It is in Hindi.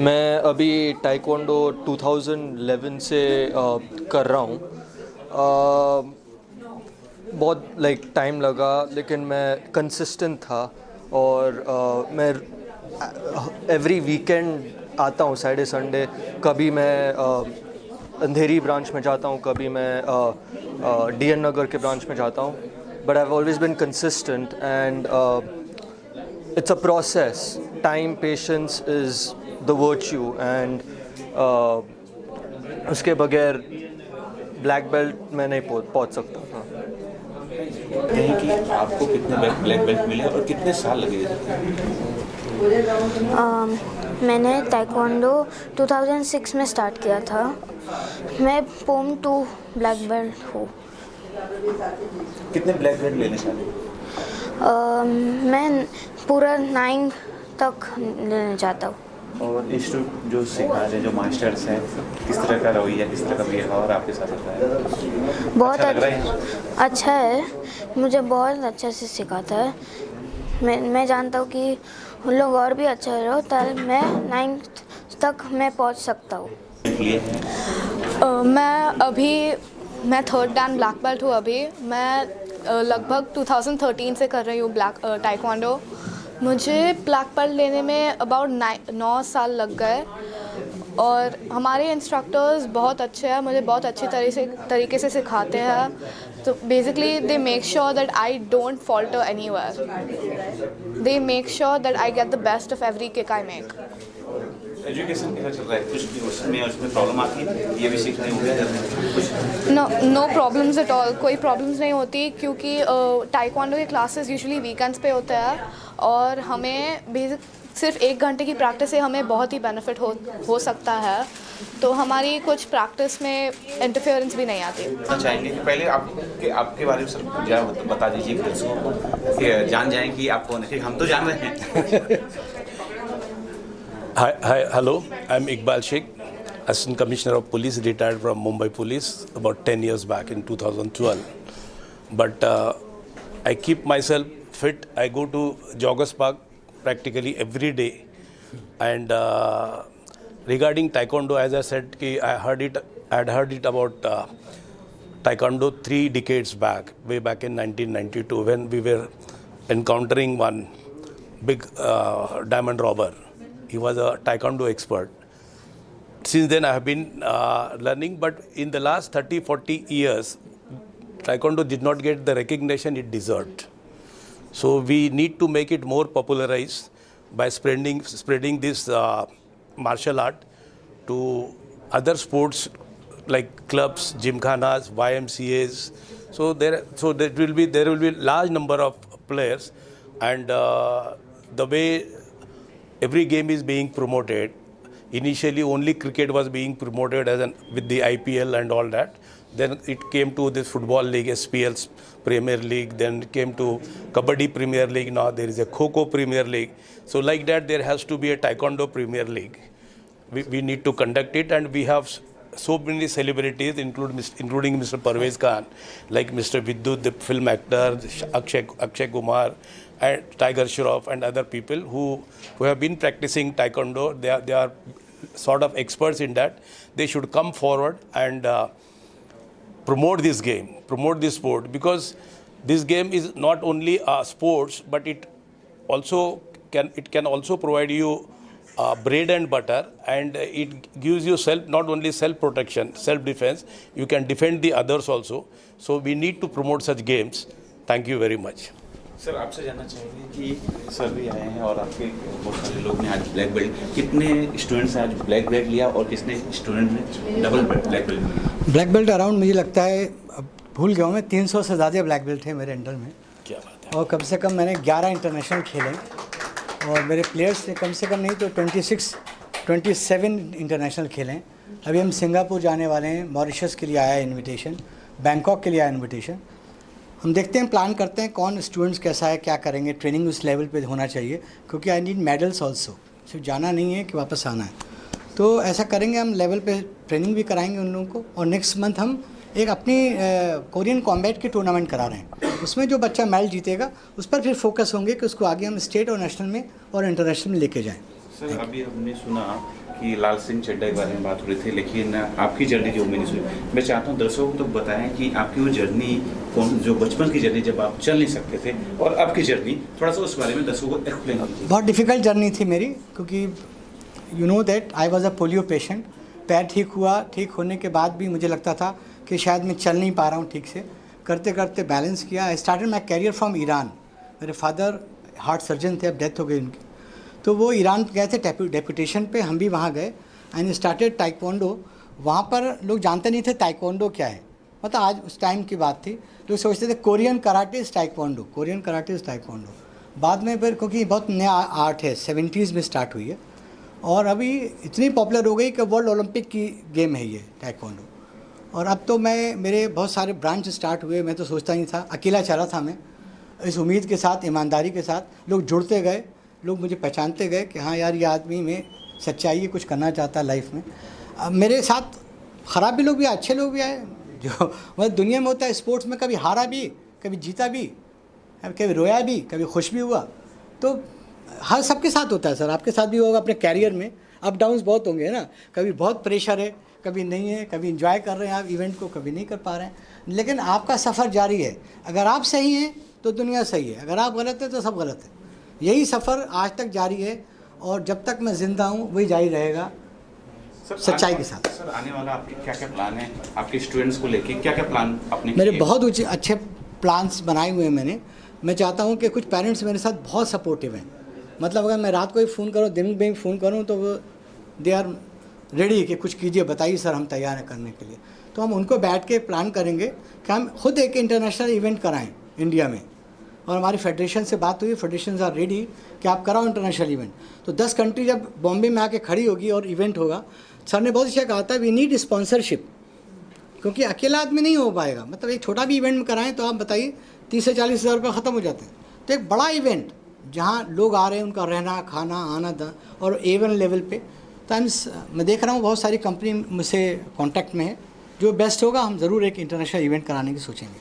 मैं अभी ताइक्वांडो 2011 से कर रहा हूँ। बहुत टाइम लगा, लेकिन मैं कंसिस्टेंट था और मैं एवरी वीकेंड आता हूँ, सैटरडे संडे। कभी मैं अंधेरी ब्रांच में जाता हूँ, कभी मैं डीएन नगर के ब्रांच में जाता हूँ। But I have always been consistent and it's a process. Time, patience is the virtue, and उसके बगैर ब्लैक बेल्ट में नहीं पहुंच सकता। हाँ। कहें कि आपको कितने ब्लैक बेल्ट मिले और कितने साल लगे? मैंने ताइक्वांडो 2006 में स्टार्ट किया था। मैं पोम 2 ब्लैक बेल्ट हूँ। कितने ब्लैक बेल्ट लेने चाहते? मैं पूरा 9 तक लेना चाहता हूँ। और इंस्टीट्यूट जो सिखा रहे हैं, जो मास्टर्स हैं, किस तरह का रवैया, किस तरह का व्यवहार आपके साथ होता है? बहुत अच्छा लग रहा है? अच्छा है। मुझे बहुत अच्छे से सिखाता है। मैं जानता हूँ कि उन लोग और भी अच्छा रहो, तब मैं 9th तक मैं पहुँच सकता हूँ। मैं थर्ड डैन ब्लैक बेल्ट हूँ। अभी मैं लगभग 2013 से कर रही हूँ ताइक्वांडो। मुझे ब्लैक बेल्ट लेने में अबाउट 9 साल लग गए और हमारे इंस्ट्रक्टर्स बहुत अच्छे हैं, मुझे बहुत अच्छी तरीके से सिखाते हैं। तो basically they make sure that I don't falter anywhere. They make sure that I get the best of every kick I make. Education कैसा चल रहा है? कुछ भी उसमें प्रॉब्लम आती है? ये भी सीखने होंगे? No problems at all. कोई प्रॉब्लम्स नहीं होती, क्योंकि ताइक्वांडो के क्लासेस यूजुअली वीकेंड्स पे होते हैं और हमें बेसिक सिर्फ 1 घंटे की प्रैक्टिस से हमें बहुत ही बेनिफिट हो सकता है। तो हमारी कुछ प्रैक्टिस में इंटरफेरेंस भी नहीं आती। चाहेंगे कि पहले आपके बारे में सर जरा बता दीजिए कि दर्शकों को कि जान जाएं कि आप कौन है। हम तो जान रहे हैं। Hi, hello. I'm Iqbal Sheikh, Assistant Commissioner of Police, retired from Mumbai Police about 10 years back in 2012. But I keep myself fit. I go to Joggers Park practically every day. And regarding Taekwondo, as I said, I had heard it about Taekwondo 3 decades back, way back in 1992, when we were encountering one big diamond robber. He was a Taekwondo expert. Since then I have been learning, but in the last 30-40 years, Taekwondo did not get the recognition it deserved. So we need to make it more popularized by spreading this martial art to other sports like clubs, gymkhanas, YMCAs. So there will be large number of players, and the way every game is being promoted. Initially, only cricket was being promoted with the IPL and all that. Then it came to this football league, SPL Premier League. Then it came to Kabaddi Premier League. Now there is a Kho-Kho Premier League. So like that, there has to be a Taekwondo Premier League. We need to conduct it, and we have so many celebrities, including Mr. Parvez Khan, like Mr. Vidyut, the film actor, Akshay Kumar, and Tiger Shroff, and other people who have been practicing Taekwondo. They are sort of experts in that. They should come forward and promote this game, promote this sport, because this game is not only a sports, but it can also provide you bread and butter, and it gives you not only self protection, self defense. You can defend the others also. So we need to promote such games. Thank you very much. Sir आपसे जानना चाहेंगे कि सर भी आए हैं और आपके बहुत सारे लोग ने आज ब्लैक बेल्ट, कितने स्टूडेंट्स ने आज ब्लैक बेल्ट लिया और कितने स्टूडेंट ने डबल ब्लैक बेल्ट लिया? ब्लैक बेल्ट अराउंड मुझे लगता है, अब भूल गया हूँ मैं, 300 से ज़्यादा ब्लैक बेल्ट है मेरे अंडर में। क्या बात है। और कम से कम मैंने 11 इंटरनेशनल खेले और मेरे प्लेयर्स ने कम से कम नहीं तो 27 इंटरनेशनल खेले। अभी हम सिंगापुर जाने वाले हैं, मॉरिशस के लिए आया है इन्विटेशन, बैंकॉक के लिए आया इन्विटेशन। हम देखते हैं, प्लान करते हैं कौन स्टूडेंट्स कैसा है, क्या करेंगे। ट्रेनिंग उस लेवल पे होना चाहिए, क्योंकि आई नीड मेडल्स ऑल्सो। सिर्फ जाना नहीं है कि वापस आना है, तो ऐसा करेंगे। हम लेवल पे ट्रेनिंग भी कराएंगे उन लोगों को। और नेक्स्ट मंथ हम एक अपनी कोरियन कॉम्बैट की टूर्नामेंट करा रहे हैं। उसमें जो बच्चा मेडल जीतेगा उस पर फिर फोकस होंगे कि उसको आगे हम स्टेट और नेशनल में और इंटरनेशनल में लेके जाएँ। सर अभी हमने सुना कि लाल सिंह चड्ढा के बारे में बात हो रही थी, लेकिन आपकी जर्नी जो मैंने सुनी, मैं चाहता हूँ दर्शकों को तो बताएं कि आपकी वो जर्नी कौन, जो बचपन की जर्नी जब आप चल नहीं सकते थे, और अब की जर्नी, थोड़ा सा उस बारे में दर्शकों को एक्सप्लेन कीजिए। बहुत डिफ़िकल्ट जर्नी थी मेरी, क्योंकि you know that I was a polio patient. पैर ठीक हुआ, ठीक होने के बाद भी मुझे लगता था कि शायद मैं चल नहीं पा रहा हूँ ठीक से। करते करते बैलेंस किया। I started my career from Iran. मेरे फादर हार्ट सर्जन थे, अब डेथ हो गई उनकी, तो वो ईरान गए थे डेपुटेशन पे, हम भी वहाँ गए एंड स्टार्टेड ताइक्वांडो। वहाँ पर लोग जानते नहीं थे ताइक्वांडो क्या है, मतलब आज उस टाइम की बात थी, लोग सोचते थे Korean karate is taekwondo, Korean karate is taekwondo. बाद में फिर, क्योंकि बहुत नया आर्ट है, 70s में स्टार्ट हुई है और अभी इतनी पॉपुलर हो गई कि वर्ल्ड ओलंपिक की गेम है ये ताइक्वांडो। और अब तो मेरे बहुत सारे ब्रांच स्टार्ट हुए। मैं तो सोचता नहीं था, अकेला चला था मैं, इस उम्मीद के साथ, ईमानदारी के साथ लोग जुड़ते गए, लोग मुझे पहचानते गए कि हाँ यार, ये आदमी में सच्चाई है, कुछ करना चाहता है लाइफ में। अब मेरे साथ ख़राब भी लोग भी आए, अच्छे लोग भी आए, जो मतलब दुनिया में होता है स्पोर्ट्स में, कभी हारा भी, कभी जीता भी, कभी रोया भी, कभी खुश भी हुआ। तो हर सबके साथ होता है सर, आपके साथ भी होगा अपने कैरियर में, अप डाउन्स बहुत होंगे ना, कभी बहुत प्रेशर है, कभी नहीं है, कभी इंजॉय कर रहे हैं आप इवेंट को, कभी नहीं कर पा रहे हैं, लेकिन आपका सफ़र जारी है। अगर आप सही हैं तो दुनिया सही है, अगर आप गलत हैं तो सब गलत है। यही सफ़र आज तक जारी है और जब तक मैं ज़िंदा हूँ वही जारी रहेगा, सच्चाई के साथ। सर आने वाला आपके क्या क्या प्लान है, आपके स्टूडेंट्स को लेके क्या क्या प्लान आपने मेरे किए? बहुत अच्छे प्लान्स बनाए हुए हैं मैंने। मैं चाहता हूँ कि कुछ पेरेंट्स मेरे साथ बहुत सपोर्टिव हैं, मतलब अगर मैं रात को ही फ़ोन करूँ, दिन में भी फ़ोन करूँ, तो वो दे आर रेडी कि कुछ कीजिए, बताइए सर, हम तैयार हैं करने के लिए। तो हम उनको बैठ के प्लान करेंगे कि हम खुद एक इंटरनेशनल इवेंट कराएं इंडिया में, और हमारी फेडरेशन से बात हुई, फेडरेशन आर रेडी कि आप कराओ इंटरनेशनल इवेंट। तो 10 कंट्री जब बॉम्बे में आके खड़ी होगी और इवेंट होगा, सर ने बहुत अच्छा कहा था, वी नीड स्पॉन्सरशिप, क्योंकि अकेला आदमी नहीं हो पाएगा। मतलब एक छोटा भी इवेंट में कराएं तो आप बताइए 30 से 40 हज़ार रुपये ख़त्म हो जाते हैं। तो एक बड़ा इवेंट जहाँ लोग आ रहे हैं, उनका रहना, खाना, आना और A1 लेवल पे। तो मैं देख रहा हूँ बहुत सारी कंपनी मुझसे कांटेक्ट में है, जो बेस्ट होगा हम ज़रूर एक इंटरनेशनल इवेंट कराने की सोचेंगे।